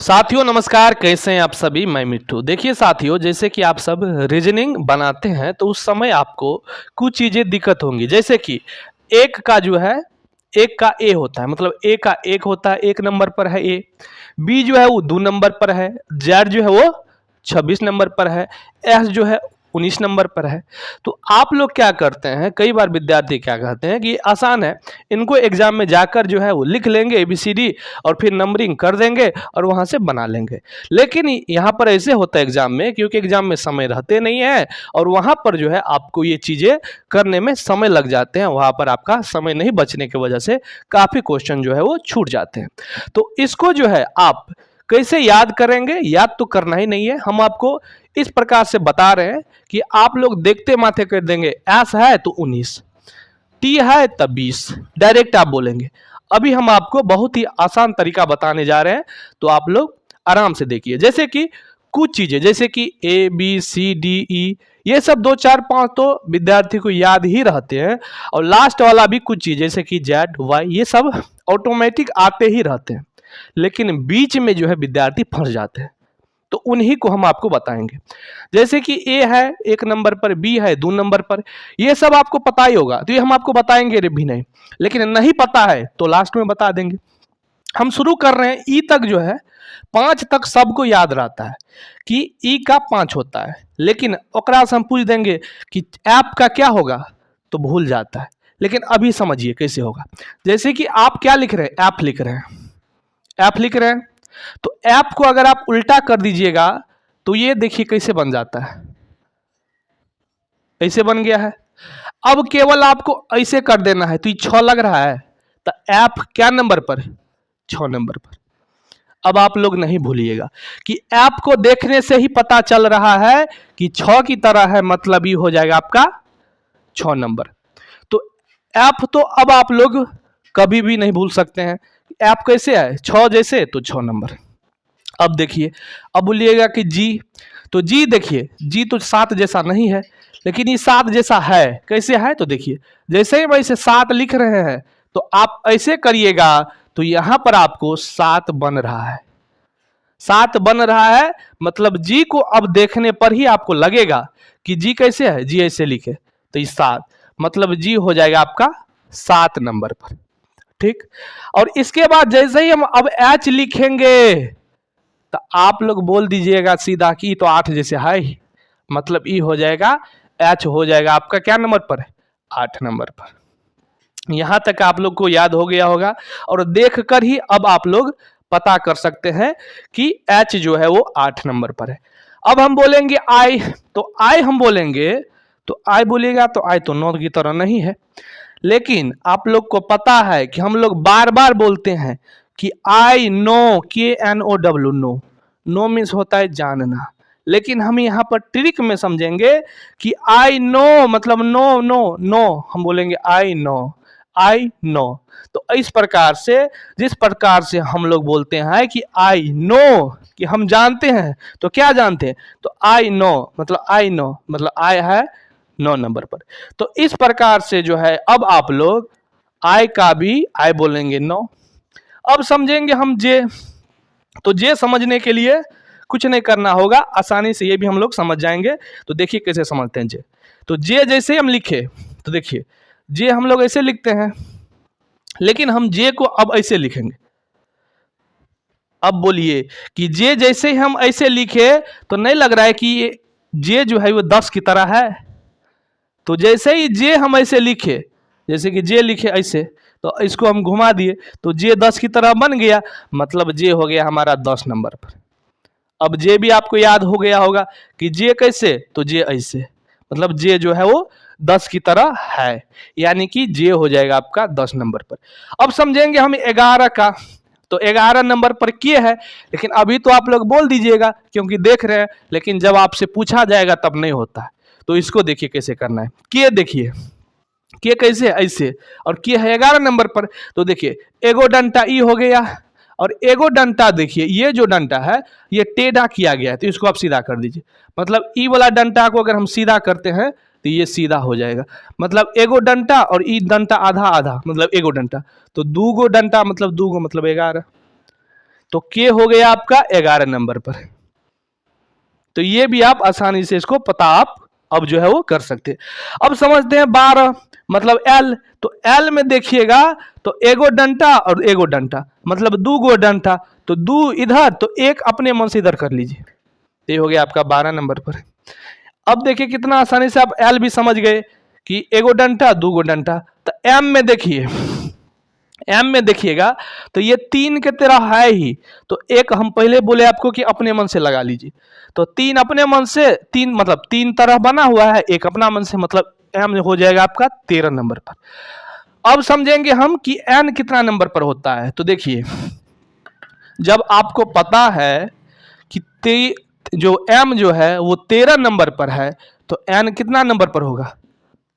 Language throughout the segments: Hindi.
साथियों नमस्कार, कैसे हैं आप सभी। मैं मिट्ठू। देखिए साथियों, जैसे कि आप सब रीजनिंग बनाते हैं तो उस समय आपको कुछ चीज़ें दिक्कत होंगी। जैसे कि एक का जो है, एक का ए होता है, मतलब ए का एक होता है, एक नंबर पर है ए। बी जो है वो 2 नंबर पर है। जेड जो है वो 26 नंबर पर है। एस जो है 19 नंबर पर है। तो आप लोग क्या करते हैं, कई बार विद्यार्थी क्या कहते हैं कि आसान है, इनको एग्जाम में जाकर जो है वो लिख लेंगे ABCD और फिर नंबरिंग कर देंगे और वहाँ से बना लेंगे। लेकिन यहाँ पर ऐसे होता है एग्जाम में, क्योंकि एग्जाम में समय रहते नहीं है और वहाँ पर जो है आपको ये चीज़ें करने में समय लग जाते हैं। वहाँ पर आपका समय नहीं बचने की वजह से काफ़ी क्वेश्चन जो है वो छूट जाते हैं। तो इसको जो है आप कैसे याद करेंगे, याद तो करना ही नहीं है। हम आपको इस प्रकार से बता रहे हैं कि आप लोग देखते माथे कर देंगे, एस है तो 19, टी है तब 20, डायरेक्ट आप बोलेंगे। अभी हम आपको बहुत ही आसान तरीका बताने जा रहे हैं, तो आप लोग आराम से देखिए। जैसे कि कुछ चीजें, जैसे कि ABCDE, ये सब 2 4 5 तो विद्यार्थी को याद ही रहते हैं, और लास्ट वाला भी कुछ चीज जैसे कि ZY, ये सब ऑटोमेटिक आते ही रहते हैं। लेकिन बीच में जो है विद्यार्थी फंस जाते हैं, तो उन्हीं को हम आपको बताएंगे। जैसे कि ए है 1 नंबर पर, बी है 2 नंबर पर, ये सब आपको पता ही होगा, तो ये हम आपको बताएंगे भी नहीं। लेकिन नहीं पता है तो लास्ट में बता देंगे। हम शुरू कर रहे हैं ई तक, जो है 5 तक सबको याद रहता है कि ई का 5 होता है, लेकिन ओकरा से हम पूछ देंगे कि ऐप का क्या होगा तो भूल जाता है। लेकिन अभी समझिए कैसे होगा। जैसे कि आप क्या लिख रहे हैं, ऐप लिख रहे हैं, ऐप लिख रहे हैं, तो ऐप को अगर आप उल्टा कर दीजिएगा तो ये देखिए कैसे बन जाता है, ऐसे बन गया है। अब केवल आपको ऐसे कर देना है, तो ये 6 लग रहा है, तो ऐप क्या नंबर पर, 6 नंबर पर। अब आप लोग नहीं भूलिएगा कि ऐप को देखने से ही पता चल रहा है कि 6 की तरह है, मतलब ये हो जाएगा आपका 6 नंबर। तो ऐप तो अब आप लोग कभी भी नहीं भूल सकते हैं। ऐप कैसे है, 6 जैसे तो 6 नंबर। अब देखिए, अब बोलिएगा कि जी, तो जी देखिए, जी तो 7 जैसा नहीं है, लेकिन ये 7 जैसा है। कैसे है तो देखिए, जैसे ही वैसे 7 लिख रहे हैं तो आप ऐसे करिएगा, तो यहां पर आपको 7 बन रहा है, 7 बन रहा है। मतलब जी को अब देखने पर ही आपको लगेगा कि जी कैसे है, जी ऐसे लिखे तो ये 7, मतलब जी हो जाएगा आपका 7 नंबर पर। ठीक। और इसके बाद जैसे ही हम अब एच लिखेंगे तो आप लोग बोल दीजिएगा सीधा कि तो 8 जैसे है ही, मतलब ई हो जाएगा, एच हो जाएगा आपका क्या नंबर पर, 8 नंबर पर। यहां तक आप लोग को याद हो गया होगा, और देखकर ही अब आप लोग पता कर सकते हैं कि एच जो है वो 8 नंबर पर है। अब हम बोलेंगे आई, तो आई हम बोलेंगे, तो आई बोलिएगा तो आई तो 9 की तरह नहीं है। लेकिन आप लोग को पता है कि हम लोग बार बार बोलते हैं कि I know, KNOW, know. Know means होता है जानना, लेकिन हम यहाँ पर ट्रिक में समझेंगे कि आई नो मतलब नो नो नो, हम बोलेंगे आई नो, आई नो। तो इस प्रकार से, जिस प्रकार से हम लोग बोलते हैं कि आई नो, कि हम जानते हैं, तो क्या जानते हैं, तो आई नो मतलब आई नो, मतलब आई है 9 नंबर पर। तो इस प्रकार से जो है अब आप लोग आई का भी आई बोलेंगे 9। अब समझेंगे हम जे, तो जे समझने के लिए कुछ नहीं करना होगा, आसानी से ये भी हम लोग समझ जाएंगे। तो देखिए कैसे समझते हैं जे। तो जे जैसे हम लिखे, तो देखिए जे हम लोग ऐसे लिखते हैं, लेकिन हम जे को अब ऐसे लिखेंगे। अब बोलिए कि जे जैसे हम ऐसे लिखे तो नहीं लग रहा है कि ये जे जो है वो 10 की तरह है। तो जैसे ही जे हम ऐसे लिखे, जैसे कि जे लिखे ऐसे, तो इसको हम घुमा दिए तो जे 10 की तरह बन गया, मतलब जे हो गया हमारा 10 नंबर पर। अब जे भी आपको याद हो गया होगा कि जे कैसे, तो जे ऐसे, मतलब जे जो है वो 10 की तरह है, यानी कि जे हो जाएगा आपका 10 नंबर पर। अब समझेंगे हम 11 का, तो 11 नंबर पर के है, लेकिन अभी तो आप लोग बोल दीजिएगा क्योंकि देख रहे हैं, लेकिन जब आपसे पूछा जाएगा तब नहीं होता है। तो इसको देखिए कैसे करना है। के देखिए, के कैसे ऐसे, और के है 11 नंबर पर, तो देखिए एगो डंटा ई हो गया, और एगो डंटा देखिए ये जो डंटा है ये टेढ़ा किया गया है, तो इसको आप सीधा कर दीजिए। मतलब ई वाला डंटा को अगर हम सीधा करते हैं तो ये सीधा हो जाएगा, मतलब एगो डंटा और ई डंटा आधा आधा, मतलब एगो डंटा, तो दूगो डंटा मतलब दूगो, मतलब 11। तो के हो गया आपका 11 नंबर पर। तो ये भी आप आसानी से इसको पता आप अब जो है वो कर सकते हैं। अब समझते हैं 12 मतलब एल। तो एल में देखिएगा तो एगो डंटा और एगो डंटा मतलब दो गो डंटा, तो दो इधर तो एक अपने मन से इधर कर लीजिए, ये हो गया आपका 12 नंबर पर। अब देखिए कितना आसानी से आप एल भी समझ गए कि एगो डंटा दो गो डंटा। तो एम में देखिए, एम में देखिएगा तो ये 3 के तरह है ही, तो एक हम पहले बोले आपको कि अपने मन से लगा लीजिए, तो 3 अपने मन से, 3 मतलब 3 तरह बना हुआ है, एक अपना मन से, मतलब एम हो जाएगा आपका 13 नंबर पर। अब समझेंगे हम कि एन कितना नंबर पर होता है। तो देखिए जब आपको पता है कि जो एम जो है वो 13 नंबर पर है, तो एन कितना नंबर पर होगा,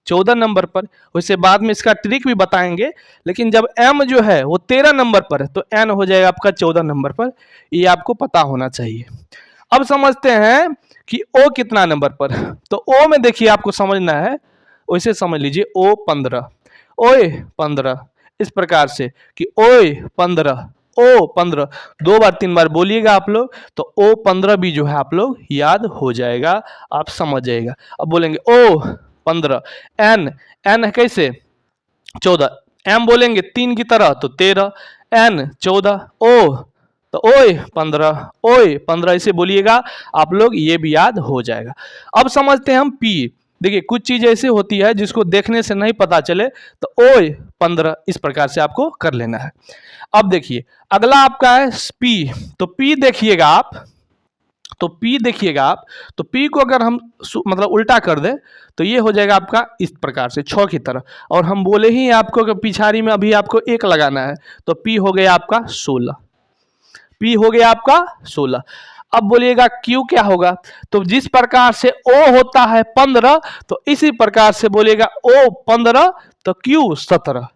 14 नंबर पर। वैसे बाद में इसका ट्रिक भी बताएंगे, लेकिन जब m जो है वो 13 नंबर पर है तो n हो जाएगा आपका 14 नंबर पर, ये आपको पता होना चाहिए। अब समझते हैं कि o कितना नंबर पर। तो o में देखिए आपको समझना है, वैसे समझ लीजिए o 15, ओए 15, इस प्रकार से कि ओए 15, ओ 15, 2 बार 3 बार बोलिएगा आप लोग तो ओ 15 भी जो है आप लोग याद हो जाएगा, आप समझ जाएगा। अब बोलेंगे ओ 15, एन, एन है कैसे 14, एम बोलेंगे 3 की तरह तो 13, एन 14, ओ तो ओए 15, ओए 15 इसे बोलिएगा आप लोग, ये भी याद हो जाएगा। अब समझते हैं हम पी। देखिए कुछ चीज ऐसे होती है जिसको देखने से नहीं पता चले, तो ओए 15 इस प्रकार से आपको कर लेना है। अब देखिए अगला आपका है पी। तो पी देखिएगा आप, तो पी देखिएगा आप, तो पी को अगर हम मतलब उल्टा कर दे तो ये हो जाएगा आपका इस प्रकार से 6 की तरह, और हम बोले ही आपको कि पिछाड़ी में अभी आपको 1 लगाना है, तो पी हो गया आपका 16, पी हो गया आपका 16। अब बोलिएगा क्यू क्या होगा, तो जिस प्रकार से ओ होता है 15, तो इसी प्रकार से बोलिएगा ओ 15 तो क्यू 17,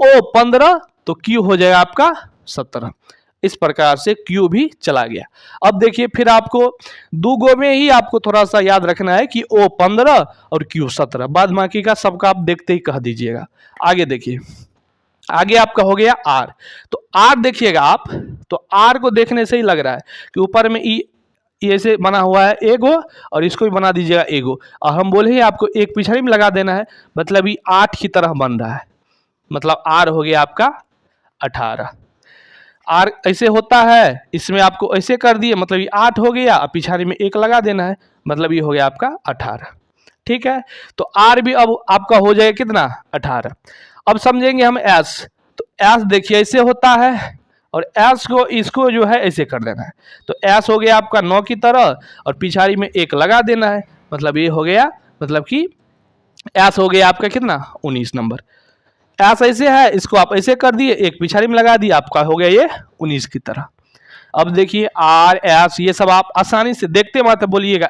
ओ 15 तो क्यू हो जाएगा आपका 17, इस प्रकार से क्यू भी चला गया। अब देखिए फिर आपको दो गो में ही आपको थोड़ा सा याद रखना है कि ओ 15 और क्यू 17, बाद बाकी का सबका आप देखते ही कह दीजिएगा। आगे देखिए, आगे आपका हो गया आर। तो आर देखिएगा आप, तो आर को देखने से ही लग रहा है कि ऊपर में ई ऐसे बना हुआ है एगो, और इसको भी बना दीजिएगा एगो, और हम बोले ही आपको एक पिछड़ी में लगा देना है, मतलब ये 8 की तरह बन रहा है, मतलब आर हो गया आपका 18। आर ऐसे होता है, इसमें आपको ऐसे कर दिए, मतलब ये 8 हो गया, और पिछाड़ी में 1 लगा देना है, मतलब ये हो गया आपका 18। ठीक है, तो आर भी अब आपका हो जाएगा कितना 18। अब समझेंगे हम एस। तो एस देखिए ऐसे होता है, और एस को इसको जो है ऐसे कर देना है, तो एस हो गया आपका 9 की तरह, और पिछाड़ी में 1 लगा देना है, मतलब ये हो गया, मतलब कि एस हो गया आपका कितना 19 नंबर। एस ऐसे है, इसको आप ऐसे कर दिए, 1 पिछाड़ी में लगा दिया, आपका हो गया ये 19 की तरह। अब देखिए आर एस ये सब आप आसानी से देखते मात्र बोलिएगा,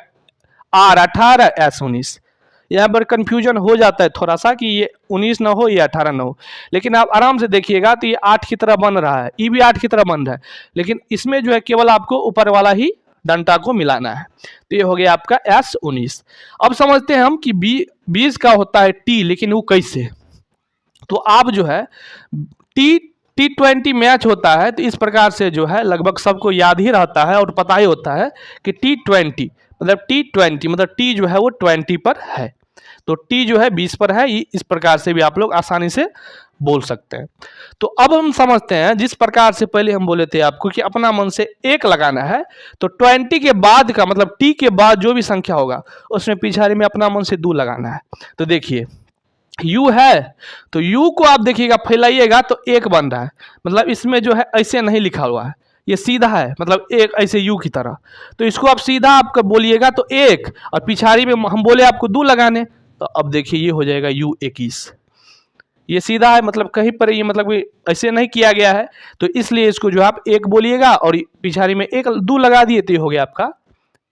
आर 18 एस 19। यहाँ पर कंफ्यूजन हो जाता है थोड़ा सा कि ये 19 ना हो, ये 18 ना हो, लेकिन आप आराम से देखिएगा तो ये 8 की तरह बन रहा है, ये भी 8 की तरह बन रहा है, लेकिन इसमें जो है केवल आपको ऊपर वाला ही डंटा को मिलाना है। तो ये हो गया आपका एस 19। अब समझते हैं हम कि 20 का होता है टी, लेकिन वो कैसे। तो आप जो है T20 मैच होता है, तो इस प्रकार से जो है लगभग सबको याद ही रहता है और पता ही होता है कि T20 मतलब T20 मतलब T जो है वो 20 पर है, तो T जो है 20 पर है, इस प्रकार से भी आप लोग आसानी से बोल सकते हैं। तो अब हम समझते हैं, जिस प्रकार से पहले हम बोले थे आपको कि अपना मन से 1 लगाना है, तो 20 के बाद का मतलब T के बाद जो भी संख्या होगा उसमें पिछाड़ी में अपना मन से 2 लगाना है। तो देखिए U है, तो U को आप देखिएगा फैलाइएगा तो 1 बन रहा है, मतलब इसमें जो है ऐसे नहीं लिखा हुआ है, ये सीधा है, मतलब एक ऐसे U की तरह, तो इसको आप सीधा आपका बोलिएगा तो 1, और पिछाड़ी में हम बोले आपको 2 लगाने, तो अब देखिए ये हो जाएगा U 21। ये सीधा है, मतलब कहीं पर ये मतलब ऐसे नहीं किया गया है, तो इसलिए इसको जो आप 1 बोलिएगा और पिछाड़ी में 1 2 लगा दिए, तो ये हो गया आपका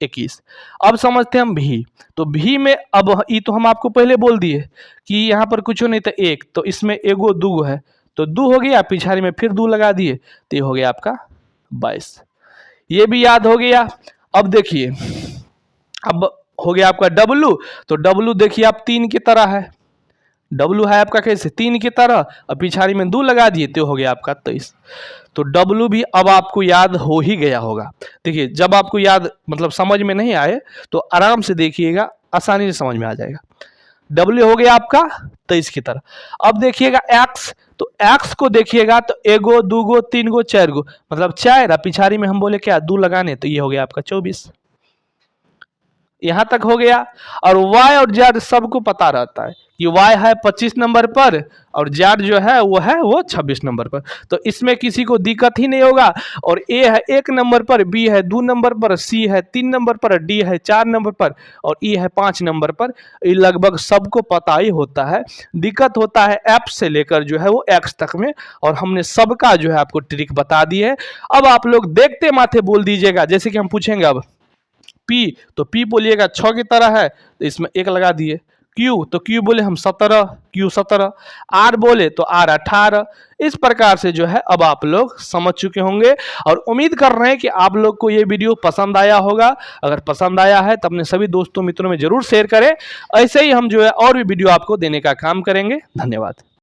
21। अब समझते हैं हम भी। तो भी में अब ये तो हम आपको पहले बोल दिए कि यहाँ पर कुछ नहीं था 1, तो इसमें एगो 2 है, तो 2 हो गया, पिछाड़ी में फिर 2 लगा दिए, तो ये हो गया आपका 22। ये भी याद हो गया। अब देखिए अब हो गया आपका W। तो W देखिए आप 3 की तरह है, W है आपका कैसे 3 की तरह, और पिछाड़ी में 2 लगा दिए तो हो गया आपका 23। तो W भी अब आपको याद हो ही गया होगा। देखिए जब आपको याद मतलब समझ में नहीं आए तो आराम से देखिएगा, आसानी से समझ में आ जाएगा। W हो गया आपका 23 की तरह। अब देखिएगा X, तो X को देखिएगा तो 1 गो 2 गो 3 गो 4 गो मतलब 4, पिछाड़ी में हम बोले क्या 2 लगाने, तो ये हो गया आपका 24। यहां तक हो गया। और Y और Z सबको पता रहता है कि Y है 25 नंबर पर और Z जो है वो 26 नंबर पर, तो इसमें किसी को दिक्कत ही नहीं होगा। और A है 1 नंबर पर, B है 2 नंबर पर, C है 3 नंबर पर, D है 4 नंबर पर और E है 5 नंबर पर। ये लगभग सबको पता ही होता है। दिक्कत होता है F से लेकर जो है वो X तक में, और हमने सबका जो है आपको ट्रिक बता दी है। अब आप लोग देखते माथे बोल दीजिएगा, जैसे कि हम पूछेंगे अब P, तो P बोलिएगा 6 की तरह है तो इसमें 1 लगा दिए। Q, तो Q बोले हम 17, Q 17। R बोले तो R 18। इस प्रकार से जो है अब आप लोग समझ चुके होंगे, और उम्मीद कर रहे हैं कि आप लोग को ये वीडियो पसंद आया होगा। अगर पसंद आया है तो अपने सभी दोस्तों मित्रों में जरूर शेयर करें। ऐसे ही हम जो है और भी वीडियो आपको देने का काम करेंगे। धन्यवाद।